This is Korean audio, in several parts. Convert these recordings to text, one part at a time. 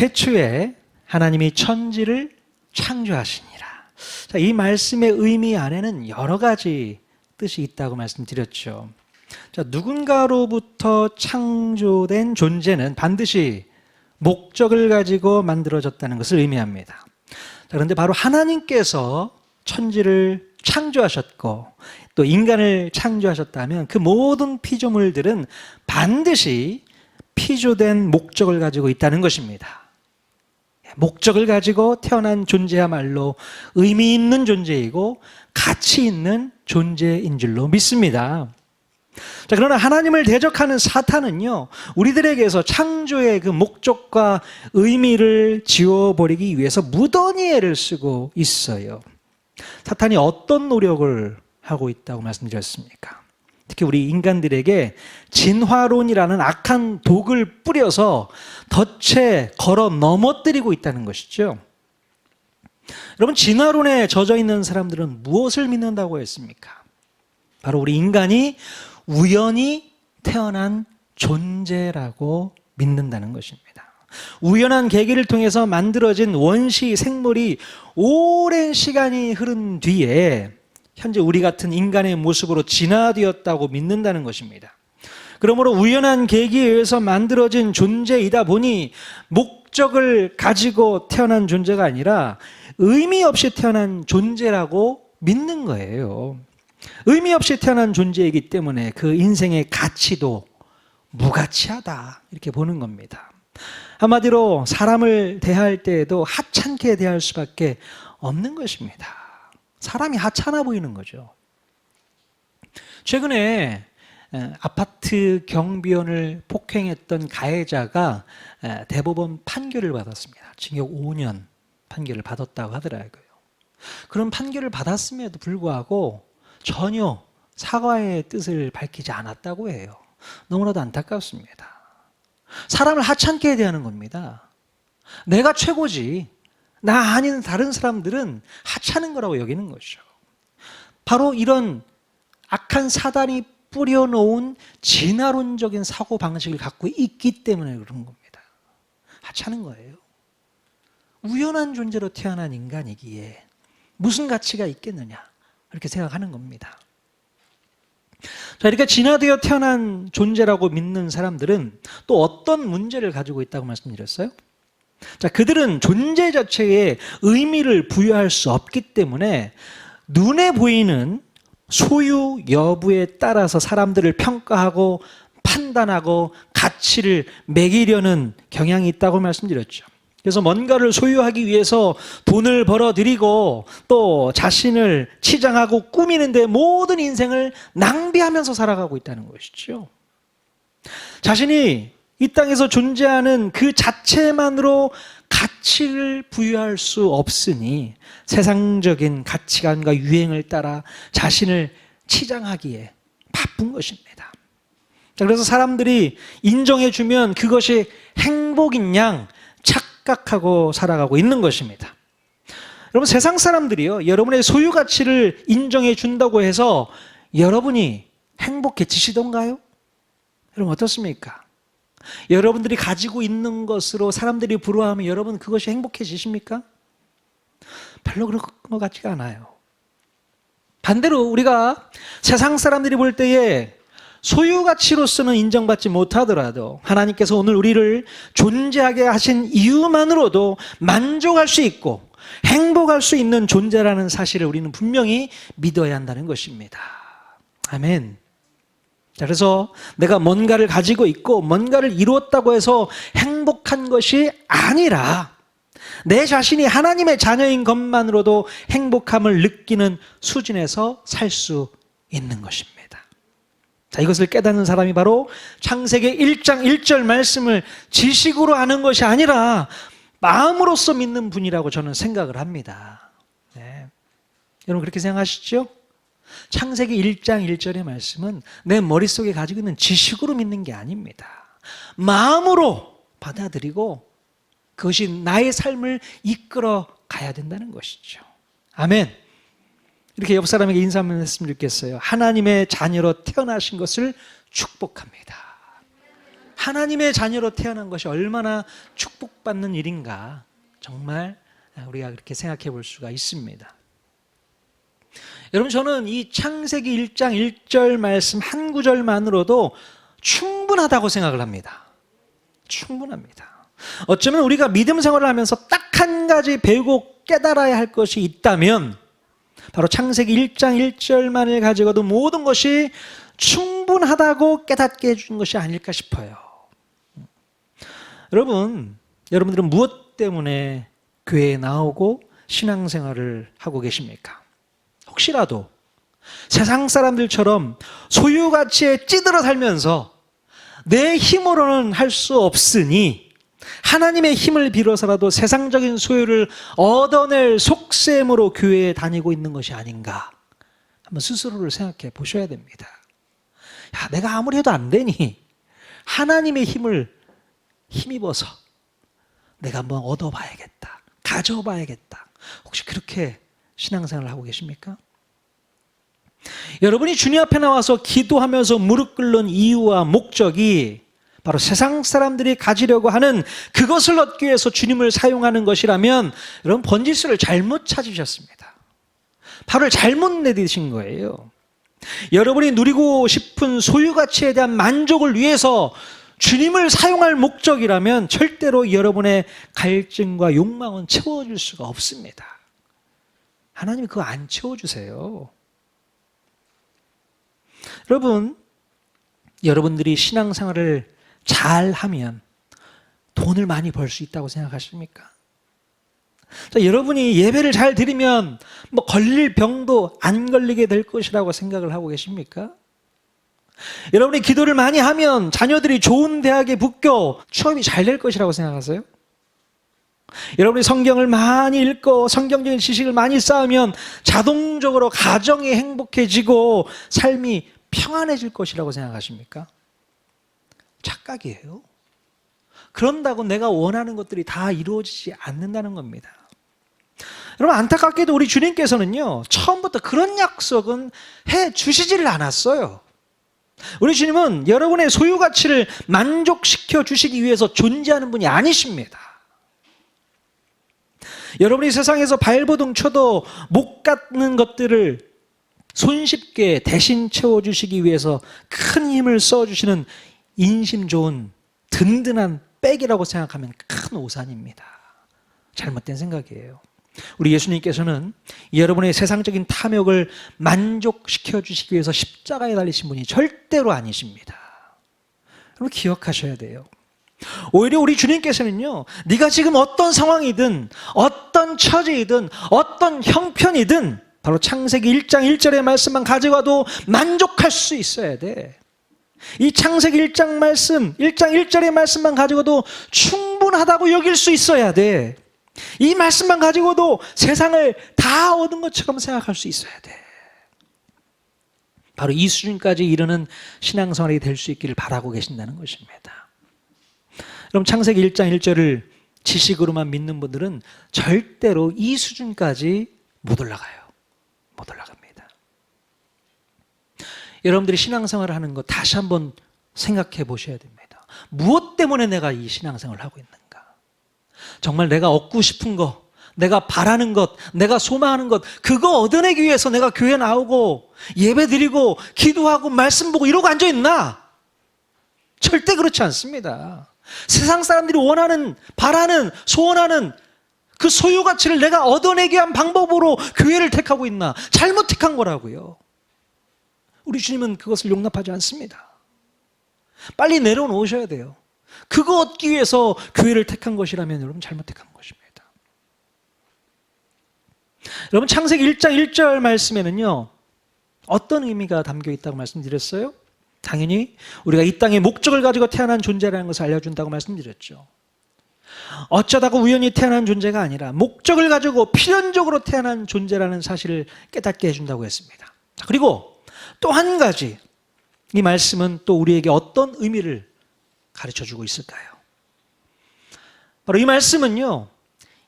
태초에 하나님이 천지를 창조하시니라. 자, 이 말씀의 의미 안에는 여러 가지 뜻이 있다고 말씀드렸죠. 자, 누군가로부터 창조된 존재는 반드시 목적을 가지고 만들어졌다는 것을 의미합니다. 자, 그런데 바로 하나님께서 천지를 창조하셨고 또 인간을 창조하셨다면 그 모든 피조물들은 반드시 피조된 목적을 가지고 있다는 것입니다. 목적을 가지고 태어난 존재야말로 의미 있는 존재이고 가치 있는 존재인 줄로 믿습니다. 자, 그러나 하나님을 대적하는 사탄은요, 우리들에게서 창조의 그 목적과 의미를 지워버리기 위해서 무던히 애를 쓰고 있어요. 사탄이 어떤 노력을 하고 있다고 말씀드렸습니까? 특히 우리 인간들에게 진화론이라는 악한 독을 뿌려서 덫에 걸어 넘어뜨리고 있다는 것이죠. 여러분, 진화론에 젖어 있는 사람들은 무엇을 믿는다고 했습니까? 바로 우리 인간이 우연히 태어난 존재라고 믿는다는 것입니다. 우연한 계기를 통해서 만들어진 원시 생물이 오랜 시간이 흐른 뒤에 현재 우리 같은 인간의 모습으로 진화되었다고 믿는다는 것입니다. 그러므로 우연한 계기에 의해서 만들어진 존재이다 보니 목적을 가지고 태어난 존재가 아니라 의미 없이 태어난 존재라고 믿는 거예요. 의미 없이 태어난 존재이기 때문에 그 인생의 가치도 무가치하다 이렇게 보는 겁니다. 한마디로 사람을 대할 때에도 하찮게 대할 수밖에 없는 것입니다. 사람이 하찮아 보이는 거죠. 최근에 아파트 경비원을 폭행했던 가해자가 대법원 판결을 받았습니다. 징역 5년 판결을 받았다고 하더라고요. 그런 판결을 받았음에도 불구하고 전혀 사과의 뜻을 밝히지 않았다고 해요. 너무나도 안타깝습니다. 사람을 하찮게 대하는 겁니다. 내가 최고지, 나 아닌 다른 사람들은 하찮은 거라고 여기는 거죠. 바로 이런 악한 사단이 뿌려놓은 진화론적인 사고방식을 갖고 있기 때문에 그런 겁니다. 하찮은 거예요. 우연한 존재로 태어난 인간이기에 무슨 가치가 있겠느냐 이렇게 생각하는 겁니다. 자, 이렇게 진화되어 태어난 존재라고 믿는 사람들은 또 어떤 문제를 가지고 있다고 말씀드렸어요? 자, 그들은 존재 자체에 의미를 부여할 수 없기 때문에 눈에 보이는 소유 여부에 따라서 사람들을 평가하고 판단하고 가치를 매기려는 경향이 있다고 말씀드렸죠. 그래서 뭔가를 소유하기 위해서 돈을 벌어들이고 또 자신을 치장하고 꾸미는 데 모든 인생을 낭비하면서 살아가고 있다는 것이죠. 자신이 이 땅에서 존재하는 그 자체만으로 가치를 부여할 수 없으니 세상적인 가치관과 유행을 따라 자신을 치장하기에 바쁜 것입니다. 그래서 사람들이 인정해주면 그것이 행복인 양 착각하고 살아가고 있는 것입니다. 여러분, 세상 사람들이요, 여러분의 소유 가치를 인정해 준다고 해서 여러분이 행복해지시던가요? 여러분 어떻습니까? 여러분들이 가지고 있는 것으로 사람들이 부러워하면 여러분 그것이 행복해지십니까? 별로 그런 것 같지가 않아요. 반대로 우리가 세상 사람들이 볼 때에 소유 가치로서는 인정받지 못하더라도 하나님께서 오늘 우리를 존재하게 하신 이유만으로도 만족할 수 있고 행복할 수 있는 존재라는 사실을 우리는 분명히 믿어야 한다는 것입니다. 아멘. 자, 그래서 내가 뭔가를 가지고 있고 뭔가를 이루었다고 해서 행복한 것이 아니라 내 자신이 하나님의 자녀인 것만으로도 행복함을 느끼는 수준에서 살 수 있는 것입니다. 자, 이것을 깨닫는 사람이 바로 창세기 1장 1절 말씀을 지식으로 아는 것이 아니라 마음으로써 믿는 분이라고 저는 생각을 합니다. 네. 여러분 그렇게 생각하시죠? 창세기 1장 1절의 말씀은 내 머릿속에 가지고 있는 지식으로 믿는 게 아닙니다. 마음으로 받아들이고 그것이 나의 삶을 이끌어 가야 된다는 것이죠. 아멘. 이렇게 옆 사람에게 인사 한번 했으면 좋겠어요. 하나님의 자녀로 태어나신 것을 축복합니다. 하나님의 자녀로 태어난 것이 얼마나 축복받는 일인가, 정말 우리가 그렇게 생각해 볼 수가 있습니다. 여러분, 저는 이 창세기 1장 1절 말씀 한 구절만으로도 충분하다고 생각을 합니다. 충분합니다. 어쩌면 우리가 믿음 생활을 하면서 딱 한 가지 배우고 깨달아야 할 것이 있다면 바로 창세기 1장 1절만을 가지고도 모든 것이 충분하다고 깨닫게 해준 것이 아닐까 싶어요. 여러분들은 무엇 때문에 교회에 나오고 신앙생활을 하고 계십니까? 혹시라도 세상 사람들처럼 소유가치에 찌들어 살면서 내 힘으로는 할 수 없으니 하나님의 힘을 빌어서라도 세상적인 소유를 얻어낼 속셈으로 교회에 다니고 있는 것이 아닌가, 한번 스스로를 생각해 보셔야 됩니다. 야, 내가 아무리 해도 안 되니 하나님의 힘을 힘입어서 내가 한번 얻어봐야겠다, 가져봐야겠다. 혹시 그렇게 신앙생활을 하고 계십니까? 여러분이 주님 앞에 나와서 기도하면서 무릎 꿇는 이유와 목적이 바로 세상 사람들이 가지려고 하는 그것을 얻기 위해서 주님을 사용하는 것이라면 여러분, 번지수를 잘못 찾으셨습니다. 발을 잘못 내디신 거예요. 여러분이 누리고 싶은 소유가치에 대한 만족을 위해서 주님을 사용할 목적이라면 절대로 여러분의 갈증과 욕망은 채워줄 수가 없습니다. 하나님이 그거 안 채워주세요. 여러분들이 신앙생활을 잘하면 돈을 많이 벌 수 있다고 생각하십니까? 자, 여러분이 예배를 잘 드리면 걸릴 병도 안 걸리게 될 것이라고 생각을 하고 계십니까? 여러분이 기도를 많이 하면 자녀들이 좋은 대학에 붙고 취업이 잘 될 것이라고 생각하세요? 여러분이 성경을 많이 읽고 성경적인 지식을 많이 쌓으면 자동적으로 가정이 행복해지고 삶이 평안해질 것이라고 생각하십니까? 착각이에요. 그런다고 내가 원하는 것들이 다 이루어지지 않는다는 겁니다. 여러분, 안타깝게도 우리 주님께서는요, 처음부터 그런 약속은 해 주시지를 않았어요. 우리 주님은 여러분의 소유 가치를 만족시켜 주시기 위해서 존재하는 분이 아니십니다. 여러분이 세상에서 발버둥 쳐도 못 갖는 것들을 손쉽게 대신 채워주시기 위해서 큰 힘을 써주시는 인심 좋은 든든한 백이라고 생각하면 큰 오산입니다. 잘못된 생각이에요. 우리 예수님께서는 여러분의 세상적인 탐욕을 만족시켜 주시기 위해서 십자가에 달리신 분이 절대로 아니십니다. 여러분, 기억하셔야 돼요. 오히려 우리 주님께서는요, 네가 지금 어떤 상황이든 어떤 처지이든 어떤 형편이든 바로 창세기 1장 1절의 말씀만 가져가도 만족할 수 있어야 돼. 이 창세기 1장 말씀, 1장 1절의 말씀만 가지고도 충분하다고 여길 수 있어야 돼. 이 말씀만 가지고도 세상을 다 얻은 것처럼 생각할 수 있어야 돼. 바로 이 수준까지 이르는 신앙생활이 될 수 있기를 바라고 계신다는 것입니다. 그럼 창세기 1장 1절을 지식으로만 믿는 분들은 절대로 이 수준까지 못 올라가요. 못 올라갑니다. 여러분들이 신앙생활을 하는 거 다시 한번 생각해 보셔야 됩니다. 무엇 때문에 내가 이 신앙생활을 하고 있는가? 정말 내가 얻고 싶은 것, 내가 바라는 것, 내가 소망하는 것, 그거 얻어내기 위해서 내가 교회 나오고 예배 드리고 기도하고 말씀 보고 이러고 앉아있나? 절대 그렇지 않습니다. 세상 사람들이 원하는, 바라는, 소원하는 그 소유 가치를 내가 얻어내기 위한 방법으로 교회를 택하고 있나? 잘못 택한 거라고요. 우리 주님은 그것을 용납하지 않습니다. 빨리 내려놓으셔야 돼요. 그거 얻기 위해서 교회를 택한 것이라면 여러분 잘못 택한 것입니다. 여러분, 창세기 1장 1절 말씀에는요, 어떤 의미가 담겨 있다고 말씀드렸어요? 당연히 우리가 이 땅에 목적을 가지고 태어난 존재라는 것을 알려준다고 말씀드렸죠. 어쩌다가 우연히 태어난 존재가 아니라 목적을 가지고 필연적으로 태어난 존재라는 사실을 깨닫게 해준다고 했습니다. 그리고 또 한 가지, 이 말씀은 또 우리에게 어떤 의미를 가르쳐주고 있을까요? 바로 이 말씀은요,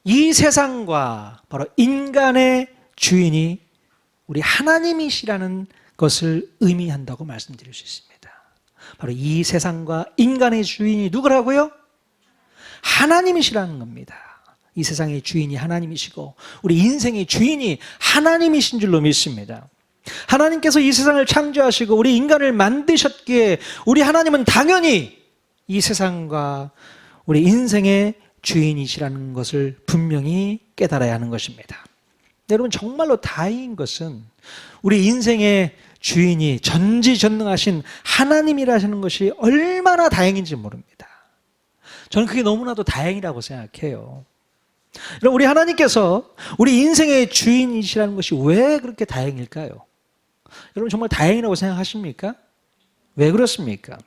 이 세상과 바로 인간의 주인이 우리 하나님이시라는 것을 의미한다고 말씀드릴 수 있습니다. 바로 이 세상과 인간의 주인이 누구라고요? 하나님이시라는 겁니다. 이 세상의 주인이 하나님이시고 우리 인생의 주인이 하나님이신 줄로 믿습니다. 하나님께서 이 세상을 창조하시고 우리 인간을 만드셨기에 우리 하나님은 당연히 이 세상과 우리 인생의 주인이시라는 것을 분명히 깨달아야 하는 것입니다. 여러분, 정말로 다행인 것은 우리 인생의 주인이 전지전능하신 하나님이라는 것이 얼마나 다행인지 모릅니다. 저는 그게 너무나도 다행이라고 생각해요. 여러분, 우리 하나님께서 우리 인생의 주인이시라는 것이 왜 그렇게 다행일까요? 여러분, 정말 다행이라고 생각하십니까? 왜 그렇습니까?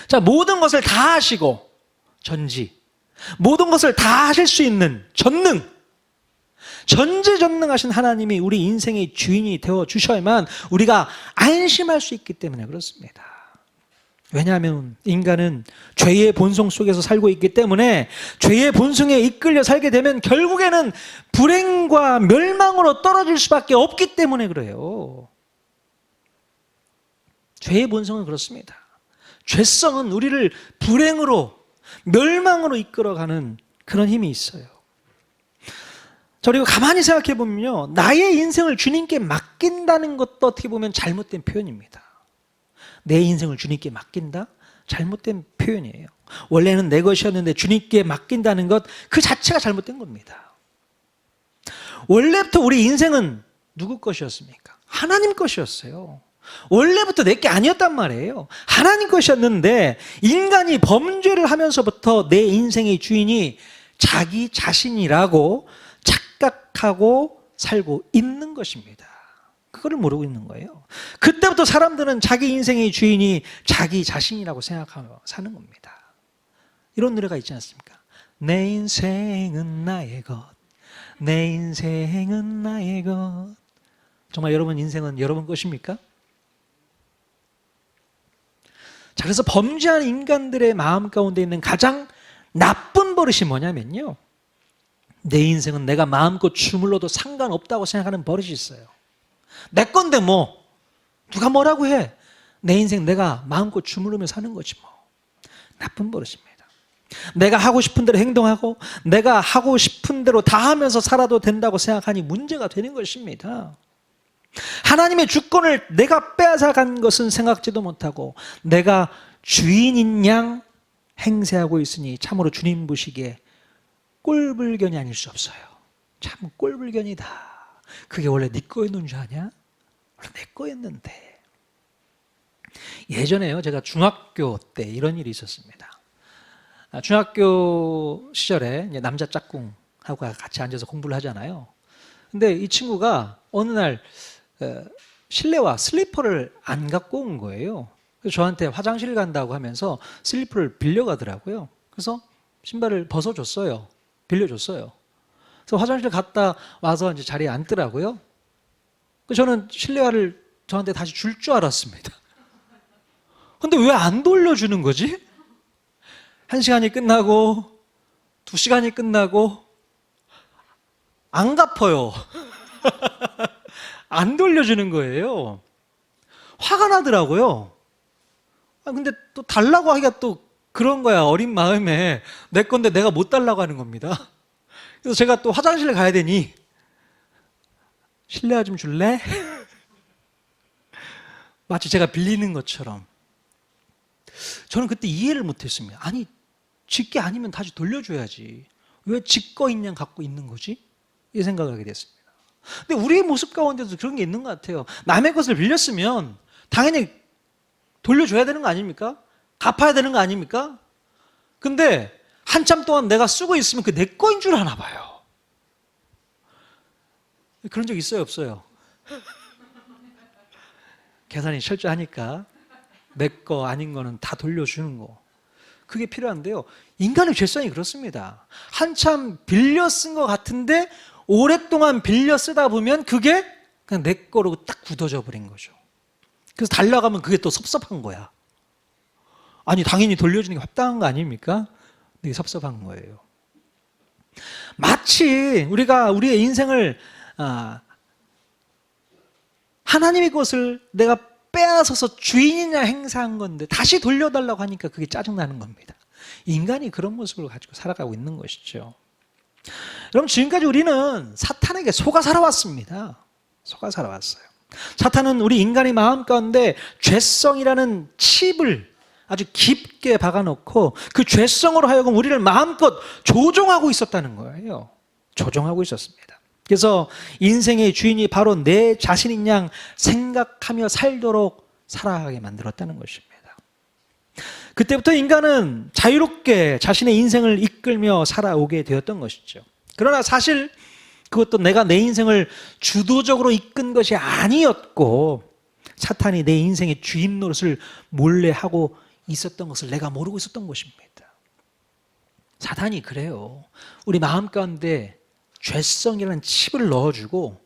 자, 모든 것을 다 하시고 전지, 모든 것을 다 하실 수 있는 전능, 전지전능하신 하나님이 우리 인생의 주인이 되어 주셔야만 우리가 안심할 수 있기 때문에 그렇습니다. 왜냐하면 인간은 죄의 본성 속에서 살고 있기 때문에 죄의 본성에 이끌려 살게 되면 결국에는 불행과 멸망으로 떨어질 수밖에 없기 때문에 그래요. 죄의 본성은 그렇습니다. 죄성은 우리를 불행으로, 멸망으로 이끌어가는 그런 힘이 있어요. 그리고 가만히 생각해 보면요, 나의 인생을 주님께 맡긴다는 것도 어떻게 보면 잘못된 표현입니다. 내 인생을 주님께 맡긴다? 잘못된 표현이에요. 원래는 내 것이었는데 주님께 맡긴다는 것 그 자체가 잘못된 겁니다. 원래부터 우리 인생은 누구 것이었습니까? 하나님 것이었어요. 원래부터 내 게 아니었단 말이에요. 하나님 것이었는데 인간이 범죄를 하면서부터 내 인생의 주인이 자기 자신이라고 착각하고 살고 있는 것입니다. 그거를 모르고 있는 거예요. 그때부터 사람들은 자기 인생의 주인이 자기 자신이라고 생각하며 사는 겁니다. 이런 노래가 있지 않습니까? 내 인생은 나의 것, 내 인생은 나의 것. 정말 여러분 인생은 여러분 것입니까? 자, 그래서 범죄하는 인간들의 마음 가운데 있는 가장 나쁜 버릇이 뭐냐면요, 내 인생은 내가 마음껏 주물러도 상관없다고 생각하는 버릇이 있어요. 내 건데 뭐 누가 뭐라고 해, 내 인생 내가 마음껏 주무르며 사는 거지 뭐. 나쁜 버릇입니다. 내가 하고 싶은 대로 행동하고 내가 하고 싶은 대로 다 하면서 살아도 된다고 생각하니 문제가 되는 것입니다. 하나님의 주권을 내가 빼앗아간 것은 생각지도 못하고 내가 주인인 양 행세하고 있으니 참으로 주님 보시기에 꼴불견이 아닐 수 없어요. 참 꼴불견이다. 그게 원래 네 거였는 줄 아냐? 원래 내 거였는데. 예전에요, 제가 중학교 때 이런 일이 있었습니다. 중학교 시절에 이제 남자 짝꿍하고 같이 앉아서 공부를 하잖아요. 근데 이 친구가 어느 날 실내화 슬리퍼를 안 갖고 온 거예요. 그래서 저한테 화장실 간다고 하면서 슬리퍼를 빌려가더라고요. 그래서 신발을 벗어줬어요. 빌려줬어요. 그래서 화장실 갔다 와서 이제 자리에 앉더라고요. 저는 실내화를 저한테 다시 줄 줄 알았습니다. 근데 왜 안 돌려주는 거지? 1시간이 끝나고 2시간이 끝나고 안 갚아요. 안 돌려주는 거예요. 화가 나더라고요. 근데 또 달라고 하기가 또 그런 거야. 어린 마음에 내 건데 내가 못 달라고 하는 겁니다. 그래서 제가 또 화장실에 가야 되니 실내화 좀 줄래? 마치 제가 빌리는 것처럼. 저는 그때 이해를 못했습니다. 아니, 지게 아니면 다시 돌려줘야지. 왜 지거 있냐 갖고 있는 거지? 이 생각을 하게 됐습니다. 근데 우리의 모습 가운데도 그런 게 있는 것 같아요. 남의 것을 빌렸으면 당연히 돌려줘야 되는 거 아닙니까? 갚아야 되는 거 아닙니까? 근데 한참 동안 내가 쓰고 있으면 그 내 거인 줄 아나 봐요. 그런 적 있어요, 없어요? 계산이 철저하니까 내 거 아닌 거는 다 돌려주는 거. 그게 필요한데요. 인간의 죄성이 그렇습니다. 한참 빌려 쓴 것 같은데 오랫동안 빌려 쓰다 보면 그게 그냥 내 거로 딱 굳어져 버린 거죠. 그래서 달라고 하면 그게 또 섭섭한 거야. 아니, 당연히 돌려주는 게 합당한 거 아닙니까? 근데 섭섭한 거예요. 마치 우리가 우리의 인생을 하나님의 것을 내가 빼앗아서 주인이냐 행사한 건데 다시 돌려달라고 하니까 그게 짜증나는 겁니다. 인간이 그런 모습을 가지고 살아가고 있는 것이죠. 여러분, 지금까지 우리는 사탄에게 속아 살아왔습니다. 속아 살아왔어요. 사탄은 우리 인간의 마음 가운데 죄성이라는 칩을 아주 깊게 박아놓고 그 죄성으로 하여금 우리를 마음껏 조종하고 있었다는 거예요. 조종하고 있었습니다. 그래서 인생의 주인이 바로 내 자신인 양 생각하며 살도록 살아가게 만들었다는 것입니다. 그때부터 인간은 자유롭게 자신의 인생을 이끌며 살아오게 되었던 것이죠. 그러나 사실 그것도 내가 내 인생을 주도적으로 이끈 것이 아니었고 사탄이 내 인생의 주인 노릇을 몰래 하고 있었던 것을 내가 모르고 있었던 것입니다. 사탄이 그래요. 우리 마음 가운데 죄성이라는 칩을 넣어주고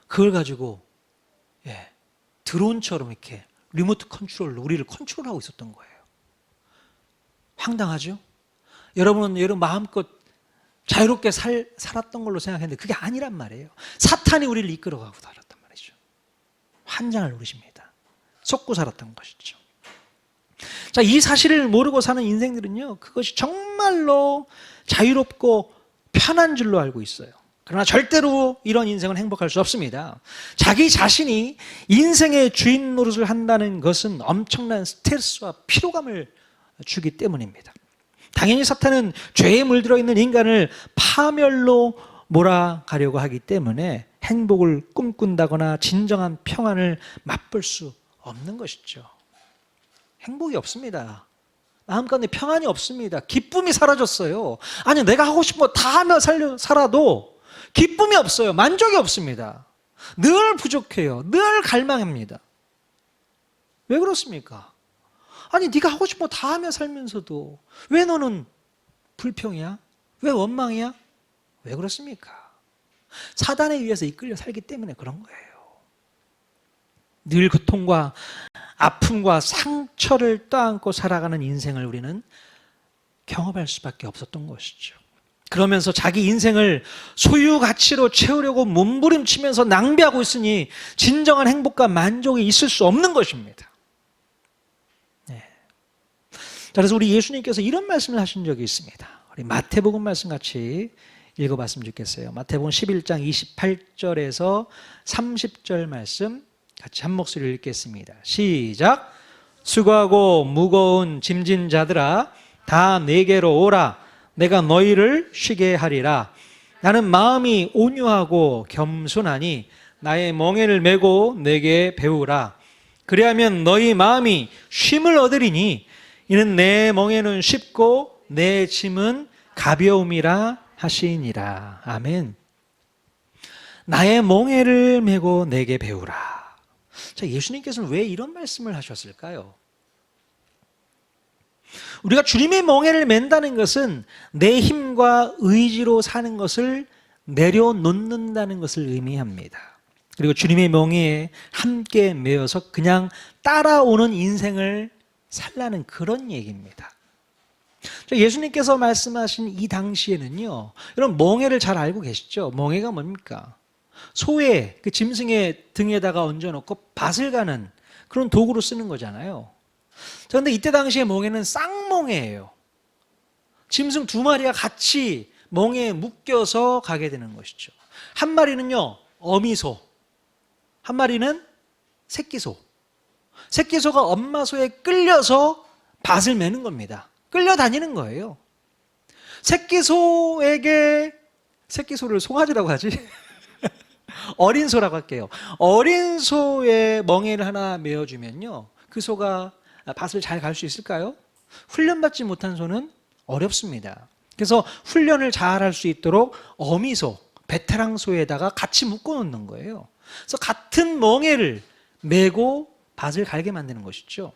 그걸 가지고 드론처럼 이렇게 리모트 컨트롤로 우리를 컨트롤하고 있었던 거예요. 황당하죠? 여러분은 여러분 마음껏 자유롭게 살았던 걸로 생각했는데 그게 아니란 말이에요. 사탄이 우리를 이끌어가고 살았단 말이죠. 환장을 누리십니다. 속고 살았던 것이죠. 자, 이 사실을 모르고 사는 인생들은요, 그것이 정말로 자유롭고 편한 줄로 알고 있어요. 그러나 절대로 이런 인생은 행복할 수 없습니다. 자기 자신이 인생의 주인 노릇을 한다는 것은 엄청난 스트레스와 피로감을 주기 때문입니다. 당연히 사탄은 죄에 물들어 있는 인간을 파멸로 몰아가려고 하기 때문에 행복을 꿈꾼다거나 진정한 평안을 맛볼 수 없는 것이죠. 행복이 없습니다. 마음 가운데 평안이 없습니다. 기쁨이 사라졌어요. 아니, 내가 하고 싶은 거 다 하며 살아도 기쁨이 없어요. 만족이 없습니다. 늘 부족해요. 늘 갈망합니다. 왜 그렇습니까? 아니, 네가 하고 싶은 거 다 하며 살면서도 왜 너는 불평이야? 왜 원망이야? 왜 그렇습니까? 사단에 의해서 이끌려 살기 때문에 그런 거예요. 늘 고통과 아픔과 상처를 떠안고 살아가는 인생을 우리는 경험할 수밖에 없었던 것이죠. 그러면서 자기 인생을 소유 가치로 채우려고 몸부림치면서 낭비하고 있으니 진정한 행복과 만족이 있을 수 없는 것입니다. 그래서 우리 예수님께서 이런 말씀을 하신 적이 있습니다. 우리 마태복음 말씀 같이 읽어봤으면 좋겠어요. 마태복음 11장 28절에서 30절 말씀 같이 한 목소리로 읽겠습니다. 시작. 수고하고 무거운 짐진 자들아 다 내게로 오라. 내가 너희를 쉬게 하리라. 나는 마음이 온유하고 겸손하니 나의 멍에를 메고 내게 배우라. 그리하면 너희 마음이 쉼을 얻으리니 이는 내 멍에는 쉽고 내 짐은 가벼움이라 하시니라. 아멘. 나의 멍에를 메고 내게 배우라. 자, 예수님께서는 왜 이런 말씀을 하셨을까요? 우리가 주님의 멍에를 맨다는 것은 내 힘과 의지로 사는 것을 내려놓는다는 것을 의미합니다. 그리고 주님의 멍에에 함께 매어서 그냥 따라오는 인생을 살라는 그런 얘기입니다. 예수님께서 말씀하신 이 당시에는요, 여러분 멍에를 잘 알고 계시죠? 멍에가 뭡니까? 소의 그 짐승의 등에다가 얹어놓고 밭을 가는 그런 도구로 쓰는 거잖아요. 그런데 이때 당시에 멍에는 쌍멍에예요. 짐승 두 마리가 같이 멍에에 묶여서 가게 되는 것이죠. 한 마리는요 어미소, 한 마리는 새끼소. 새끼소가 엄마 소에 끌려서 밭을 매는 겁니다. 끌려다니는 거예요. 새끼소에게, 새끼소를 송아지라고 하지? 어린 소라고 할게요. 어린 소의 멍에를 하나 메어주면요, 그 소가 밭을 잘 갈 수 있을까요? 훈련받지 못한 소는 어렵습니다. 그래서 훈련을 잘 할 수 있도록 어미소, 베테랑 소에다가 같이 묶어놓는 거예요. 그래서 같은 멍에를 메고 밭을 갈게 만드는 것이죠.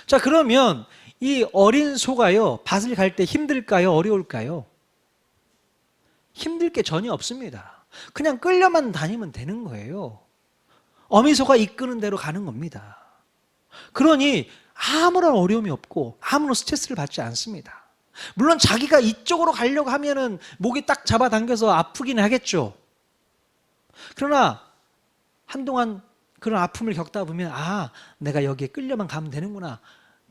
자, 그러면 이 어린 소가요, 밭을 갈 때 힘들까요? 어려울까요? 힘들 게 전혀 없습니다. 그냥 끌려만 다니면 되는 거예요. 어미소가 이끄는 대로 가는 겁니다. 그러니 아무런 어려움이 없고 아무런 스트레스를 받지 않습니다. 물론 자기가 이쪽으로 가려고 하면은 목이 딱 잡아당겨서 아프긴 하겠죠. 그러나 한동안 그런 아픔을 겪다 보면 내가 여기에 끌려만 가면 되는구나.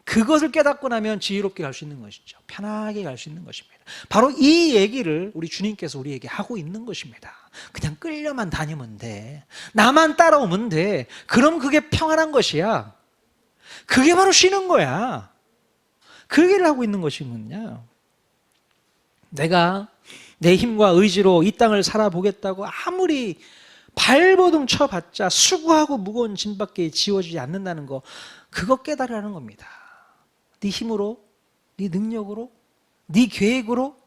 그것을 깨닫고 나면 지혜롭게 갈 수 있는 것이죠. 편하게 갈 수 있는 것입니다. 바로 이 얘기를 우리 주님께서 우리에게 하고 있는 것입니다. 그냥 끌려만 다니면 돼. 나만 따라오면 돼. 그럼 그게 평안한 것이야. 그게 바로 쉬는 거야. 그 얘기를 하고 있는 것이군요. 내가 내 힘과 의지로 이 땅을 살아보겠다고 아무리 발버둥 쳐봤자 수고하고 무거운 짐밖에 지워지지 않는다는 거, 그거 깨달으라는 겁니다. 네 힘으로, 네 능력으로, 네 계획으로,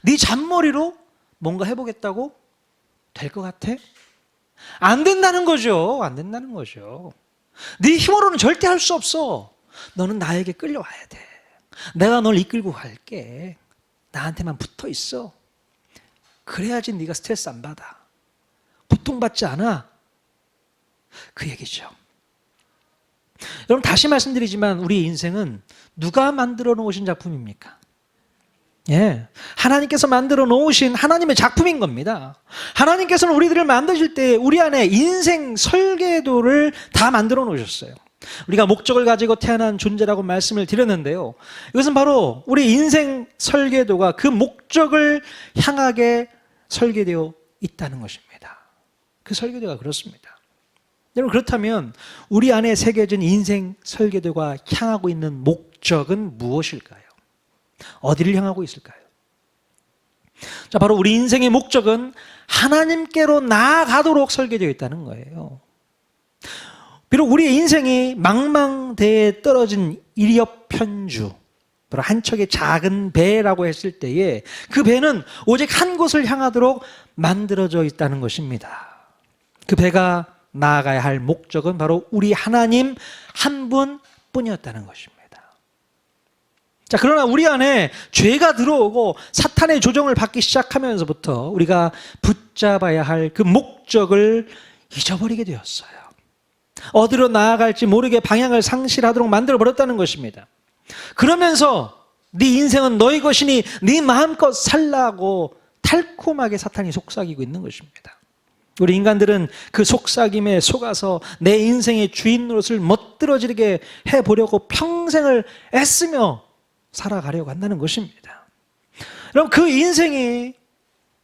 네 잔머리로 뭔가 해보겠다고 될 것 같아? 안 된다는 거죠. 안 된다는 거죠. 네 힘으로는 절대 할 수 없어. 너는 나에게 끌려와야 돼. 내가 널 이끌고 갈게. 나한테만 붙어 있어. 그래야지 네가 스트레스 안 받아. 고통받지 않아. 그 얘기죠. 여러분, 다시 말씀드리지만 우리 인생은 누가 만들어 놓으신 작품입니까? 하나님께서 만들어 놓으신 하나님의 작품인 겁니다. 하나님께서는 우리들을 만드실 때 우리 안에 인생 설계도를 다 만들어 놓으셨어요. 우리가 목적을 가지고 태어난 존재라고 말씀을 드렸는데요, 이것은 바로 우리 인생 설계도가 그 목적을 향하게 설계되어 있다는 것입니다. 그 설계도가 그렇습니다. 여러분, 그렇다면 우리 안에 새겨진 인생 설계도가 향하고 있는 목적은 무엇일까요? 어디를 향하고 있을까요? 자, 바로 우리 인생의 목적은 하나님께로 나아가도록 설계되어 있다는 거예요. 비록 우리의 인생이 망망대해에 떨어진 일엽편주, 바로 한 척의 작은 배라고 했을 때에 그 배는 오직 한 곳을 향하도록 만들어져 있다는 것입니다. 그 배가 나아가야 할 목적은 바로 우리 하나님 한 분뿐이었다는 것입니다. 자, 그러나 우리 안에 죄가 들어오고 사탄의 조정을 받기 시작하면서부터 우리가 붙잡아야 할 그 목적을 잊어버리게 되었어요. 어디로 나아갈지 모르게 방향을 상실하도록 만들어버렸다는 것입니다. 그러면서 네 인생은 너희 것이니 네 마음껏 살라고 달콤하게 사탄이 속삭이고 있는 것입니다. 우리 인간들은 그 속삭임에 속아서 내 인생의 주인 노릇을 멋들어지게 해보려고 평생을 애쓰며 살아가려고 한다는 것입니다. 그럼 그 인생이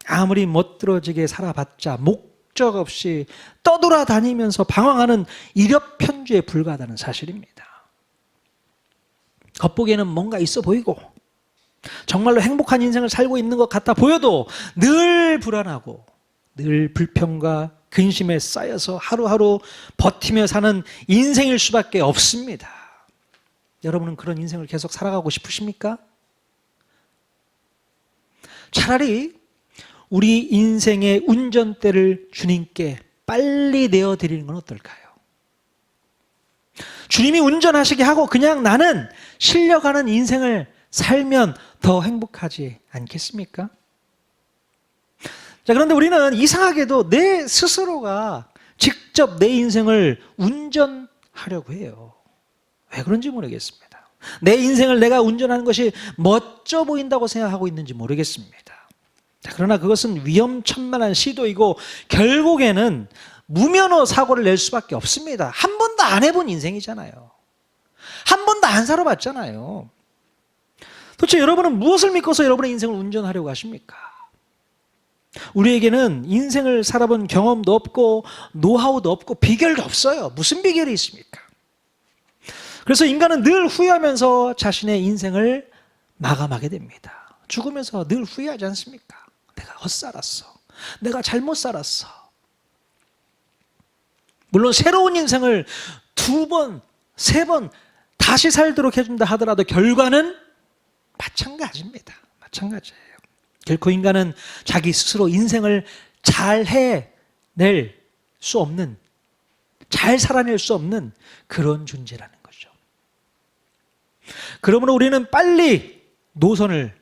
아무리 멋들어지게 살아봤자 목적 없이 떠돌아다니면서 방황하는 일엽편주에 불과하다는 사실입니다. 겉보기에는 뭔가 있어 보이고 정말로 행복한 인생을 살고 있는 것 같아 보여도 늘 불안하고 늘 불평과 근심에 쌓여서 하루하루 버티며 사는 인생일 수밖에 없습니다. 여러분은 그런 인생을 계속 살아가고 싶으십니까? 차라리 우리 인생의 운전대를 주님께 빨리 내어드리는 건 어떨까요? 주님이 운전하시게 하고 그냥 나는 실려가는 인생을 살면 더 행복하지 않겠습니까? 자, 그런데 우리는 이상하게도 내 스스로가 직접 내 인생을 운전하려고 해요. 왜 그런지 모르겠습니다. 내 인생을 내가 운전하는 것이 멋져 보인다고 생각하고 있는지 모르겠습니다. 자, 그러나 그것은 위험천만한 시도이고 결국에는 무면허 사고를 낼 수밖에 없습니다. 한 번도 안 해본 인생이잖아요. 한 번도 안 살아봤잖아요. 도대체 여러분은 무엇을 믿고서 여러분의 인생을 운전하려고 하십니까? 우리에게는 인생을 살아본 경험도 없고 노하우도 없고 비결도 없어요. 무슨 비결이 있습니까? 그래서 인간은 늘 후회하면서 자신의 인생을 마감하게 됩니다. 죽으면서 늘 후회하지 않습니까? 내가 헛살았어. 내가 잘못 살았어. 물론 새로운 인생을 2번, 3번 다시 살도록 해준다 하더라도 결과는 마찬가지입니다. 마찬가지예요. 결코 인간은 자기 스스로 인생을 잘 해낼 수 없는, 잘 살아낼 수 없는 그런 존재라는 거죠. 그러므로 우리는 빨리 노선을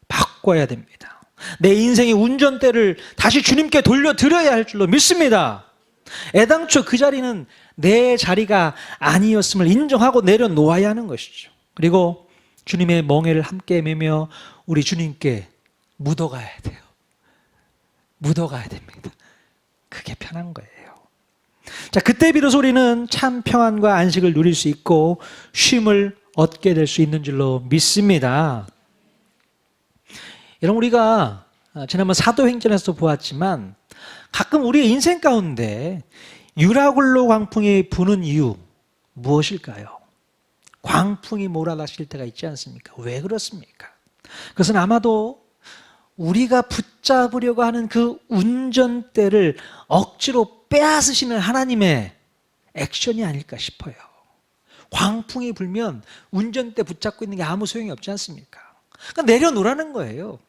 바꿔야 됩니다. 내 인생의 운전대를 다시 주님께 돌려드려야 할 줄로 믿습니다. 애당초 그 자리는 내 자리가 아니었음을 인정하고 내려놓아야 하는 것이죠. 그리고 주님의 멍에를 함께 매며 우리 주님께 묻어가야 돼요. 묻어가야 됩니다. 그게 편한 거예요. 자, 그때 비로소 우리는 참 평안과 안식을 누릴 수 있고 쉼을 얻게 될 수 있는 줄로 믿습니다. 여러분, 우리가 지난번 사도행전에서 보았지만 가끔 우리의 인생 가운데 유라굴로 광풍이 부는 이유 무엇일까요? 광풍이 몰아닥칠 때가 있지 않습니까? 왜 그렇습니까? 그것은 아마도 우리가 붙잡으려고 하는 그 운전대를 억지로 빼앗으시는 하나님의 액션이 아닐까 싶어요. 광풍이 불면 운전대 붙잡고 있는 게 아무 소용이 없지 않습니까? 그러니까 내려놓으라는 거예요.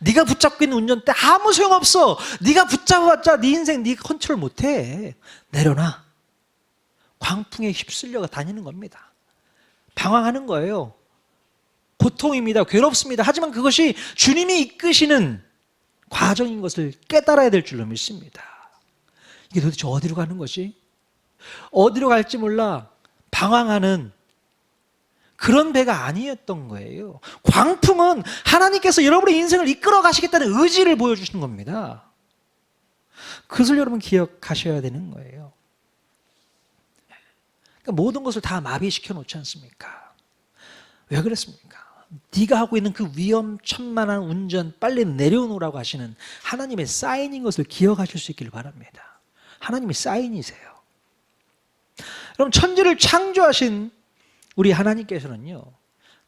네가 붙잡고 있는 운전대 아무 소용없어. 네가 붙잡아봤자 네 인생 네가 컨트롤 못해. 내려놔. 광풍에 휩쓸려 다니는 겁니다. 방황하는 거예요. 고통입니다. 괴롭습니다. 하지만 그것이 주님이 이끄시는 과정인 것을 깨달아야 될 줄로 믿습니다. 이게 도대체 어디로 가는 거지? 어디로 갈지 몰라 방황하는 그런 배가 아니었던 거예요. 광풍은 하나님께서 여러분의 인생을 이끌어 가시겠다는 의지를 보여주시는 겁니다. 그것을 여러분 기억하셔야 되는 거예요. 그러니까 모든 것을 다 마비시켜 놓지 않습니까? 왜 그랬습니까? 네가 하고 있는 그 위험천만한 운전 빨리 내려놓으라고 하시는 하나님의 사인인 것을 기억하실 수 있기를 바랍니다. 하나님의 사인이세요. 그럼 천지를 창조하신 우리 하나님께서는요,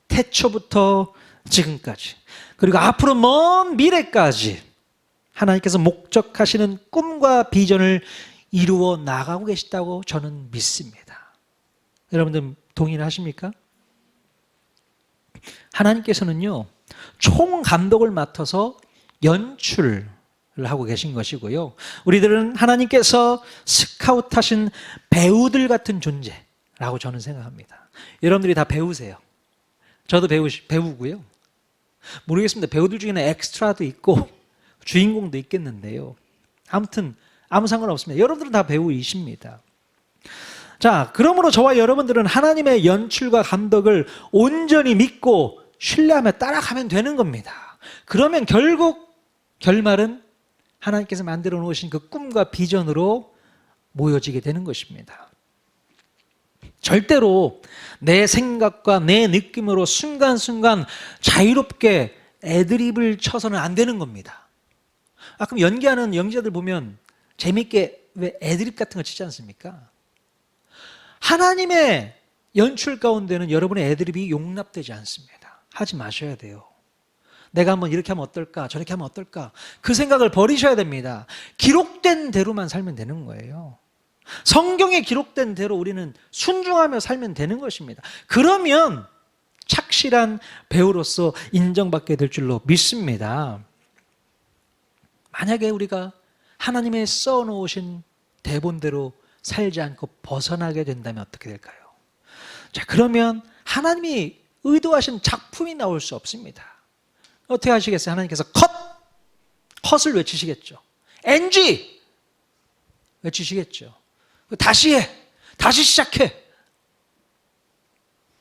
태초부터 지금까지 그리고 앞으로 먼 미래까지 하나님께서 목적하시는 꿈과 비전을 이루어 나가고 계시다고 저는 믿습니다. 여러분들 동의를 하십니까? 하나님께서는요, 총 감독을 맡아서 연출을 하고 계신 것이고요. 우리들은 하나님께서 스카웃하신 배우들 같은 존재라고 저는 생각합니다. 여러분들이 다 배우세요. 저도 배우고요. 모르겠습니다. 배우들 중에는 엑스트라도 있고 주인공도 있겠는데요. 아무튼 아무 상관없습니다. 여러분들은 다 배우이십니다. 자, 그러므로 저와 여러분들은 하나님의 연출과 감독을 온전히 믿고 신뢰하며 따라가면 되는 겁니다. 그러면 결국 결말은 하나님께서 만들어 놓으신 그 꿈과 비전으로 모여지게 되는 것입니다. 절대로 내 생각과 내 느낌으로 순간순간 자유롭게 애드립을 쳐서는 안 되는 겁니다. 가끔 연기하는 연기자들 보면 재밌게 왜 애드립 같은 거 치지 않습니까? 하나님의 연출 가운데는 여러분의 애드립이 용납되지 않습니다. 하지 마셔야 돼요. 내가 한번 이렇게 하면 어떨까? 저렇게 하면 어떨까? 그 생각을 버리셔야 됩니다. 기록된 대로만 살면 되는 거예요. 성경에 기록된 대로 우리는 순종하며 살면 되는 것입니다. 그러면 착실한 배우로서 인정받게 될 줄로 믿습니다. 만약에 우리가 하나님의 써놓으신 대본대로 살지 않고 벗어나게 된다면 어떻게 될까요? 자, 그러면 하나님이 의도하신 작품이 나올 수 없습니다. 어떻게 하시겠어요? 하나님께서 컷을 외치시겠죠. NG 외치시겠죠. 다시 해, 다시 시작해.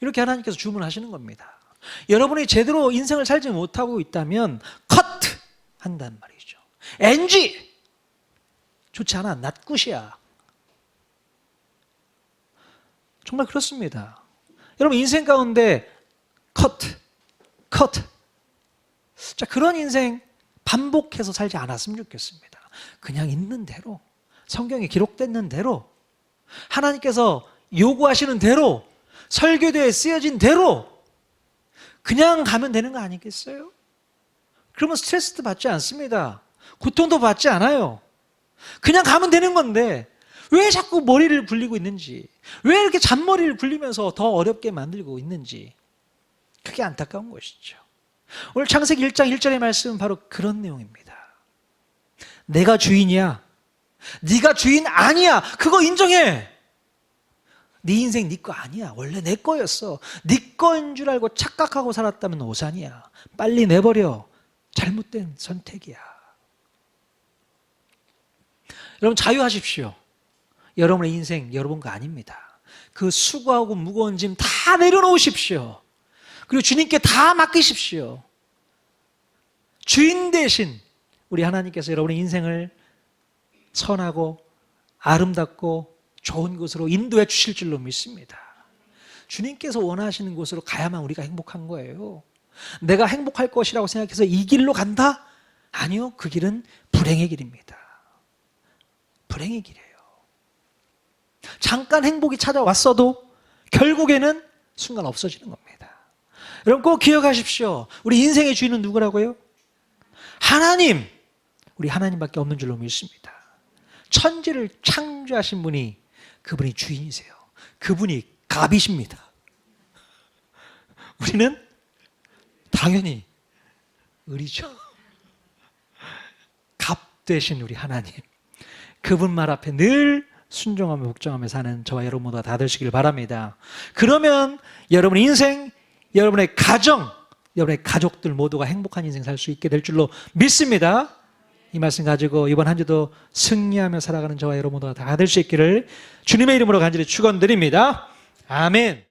이렇게 하나님께서 주문하시는 겁니다. 여러분이 제대로 인생을 살지 못하고 있다면 컷 한단 말이죠. NG 좋지 않아, 낫굿이야. 정말 그렇습니다. 여러분 인생 가운데 컷. 자, 그런 인생 반복해서 살지 않았으면 좋겠습니다. 그냥 있는 대로, 성경에 기록된 대로, 하나님께서 요구하시는 대로, 설교대에 쓰여진 대로 그냥 가면 되는 거 아니겠어요? 그러면 스트레스도 받지 않습니다. 고통도 받지 않아요. 그냥 가면 되는 건데 왜 자꾸 머리를 굴리고 있는지, 왜 이렇게 잔머리를 굴리면서 더 어렵게 만들고 있는지, 그게 안타까운 것이죠. 오늘 창세기 1장 1절의 말씀은 바로 그런 내용입니다. 내가 주인이야, 네가 주인 아니야, 그거 인정해. 네 인생 네 거 아니야, 원래 내 거였어. 네 거인 줄 알고 착각하고 살았다면 오산이야. 빨리 내버려. 잘못된 선택이야. 여러분 자유하십시오. 여러분의 인생 여러분 거 아닙니다. 그 수고하고 무거운 짐 다 내려놓으십시오. 그리고 주님께 다 맡기십시오. 주인 대신 우리 하나님께서 여러분의 인생을 선하고 아름답고 좋은 곳으로 인도해 주실 줄로 믿습니다. 주님께서 원하시는 곳으로 가야만 우리가 행복한 거예요. 내가 행복할 것이라고 생각해서 이 길로 간다? 아니요, 그 길은 불행의 길입니다. 불행의 길이에요. 잠깐 행복이 찾아왔어도 결국에는 순간 없어지는 겁니다. 여러분 꼭 기억하십시오. 우리 인생의 주인은 누구라고요? 하나님. 우리 하나님밖에 없는 줄로 믿습니다. 천지를 창조하신 분이 그분이 주인이세요. 그분이 갑이십니다. 우리는 당연히 을이죠. 갑 되신 우리 하나님, 그분 말 앞에 늘 순종하며 복종하며 사는 저와 여러분 모두가 다 되시길 바랍니다. 그러면 여러분의 인생, 여러분의 가정, 여러분의 가족들 모두가 행복한 인생 살 수 있게 될 줄로 믿습니다. 이 말씀 가지고 이번 한 주도 승리하며 살아가는 저와 여러분 모두가 다 될 수 있기를 주님의 이름으로 간절히 축원드립니다. 아멘.